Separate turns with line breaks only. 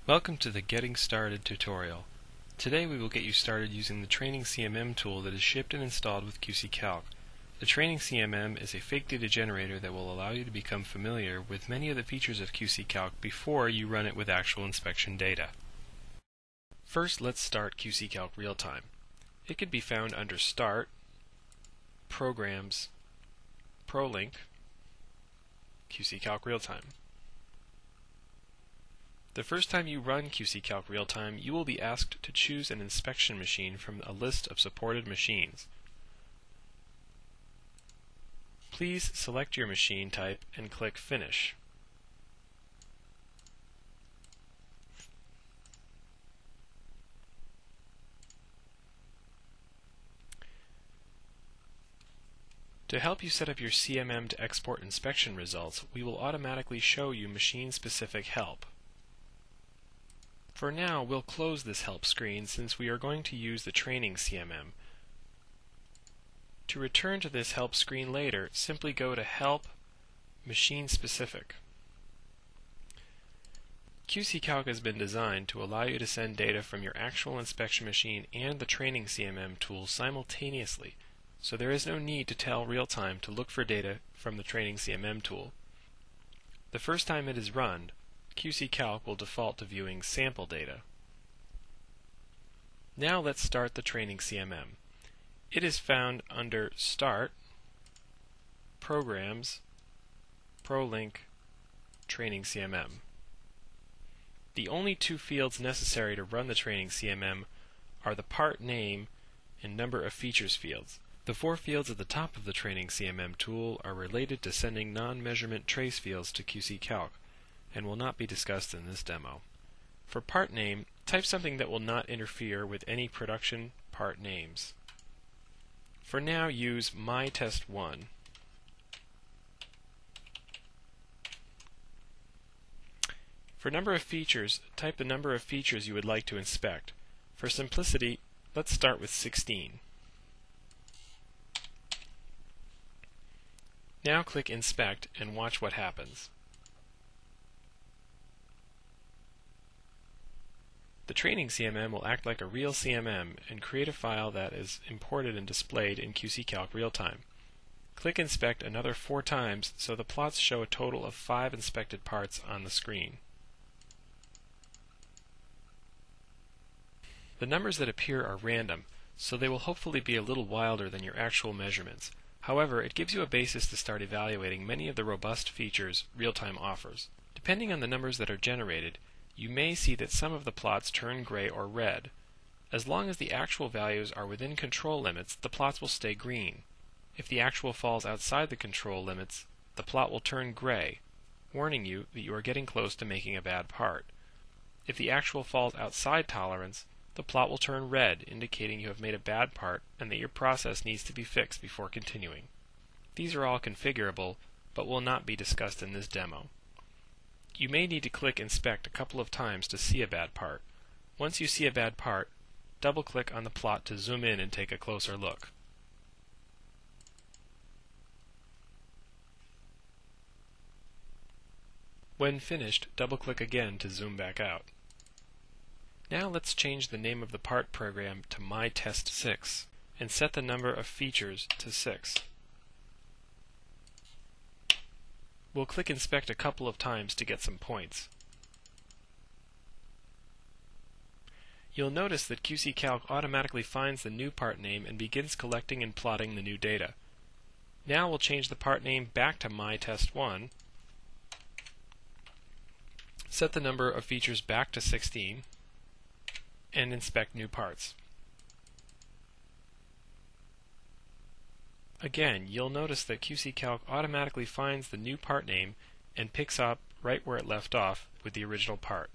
Welcome to the Getting Started tutorial. Today we will get you started using the Training CMM tool that is shipped and installed with QCCalc. The Training CMM is a fake data generator that will allow you to become familiar with many of the features of QCCalc before you run it with actual inspection data. First, let's start QCCalc RealTime. It can be found under Start, Programs, ProLink, QCCalc RealTime. The first time you run QCCalc RealTime, you will be asked to choose an inspection machine from a list of supported machines. Please select your machine type and click Finish. To help you set up your CMM to export inspection results, we will automatically show you machine-specific help. For now, we'll close this help screen since we are going to use the Training CMM. To return to this help screen later, simply go to Help, Machine Specific. QCCalc has been designed to allow you to send data from your actual inspection machine and the Training CMM tool simultaneously, so there is no need to tell RealTime to look for data from the Training CMM tool. The first time it is run, QCCalc will default to viewing sample data. Now let's start the Training CMM. It is found under Start, Programs, ProLink, Training CMM. The only two fields necessary to run the Training CMM are the part name and number of features fields. The four fields at the top of the Training CMM tool are related to sending non-measurement trace fields to QCCalc, and will not be discussed in this demo. For part name, type something that will not interfere with any production part names. For now, use myTest1. For number of features, type the number of features you would like to inspect. For simplicity, let's start with 16. Now click Inspect and watch what happens. The Training CMM will act like a real CMM and create a file that is imported and displayed in QCCalc RealTime. Click Inspect another 4 times so the plots show a total of 5 inspected parts on the screen. The numbers that appear are random, so they will hopefully be a little wilder than your actual measurements. However, it gives you a basis to start evaluating many of the robust features RealTime offers. Depending on the numbers that are generated, you may see that some of the plots turn gray or red. As long as the actual values are within control limits, the plots will stay green. If the actual falls outside the control limits, the plot will turn gray, warning you that you are getting close to making a bad part. If the actual falls outside tolerance, the plot will turn red, indicating you have made a bad part and that your process needs to be fixed before continuing. These are all configurable, but will not be discussed in this demo. You may need to click Inspect a couple of times to see a bad part. Once you see a bad part, double-click on the plot to zoom in and take a closer look. When finished, double-click again to zoom back out. Now let's change the name of the part program to myTest6 and set the number of features to 6. We'll click Inspect a couple of times to get some points. You'll notice that QCCalc automatically finds the new part name and begins collecting and plotting the new data. Now we'll change the part name back to myTest1, set the number of features back to 16, and inspect new parts. Again, you'll notice that QCCalc automatically finds the new part name and picks up right where it left off with the original part.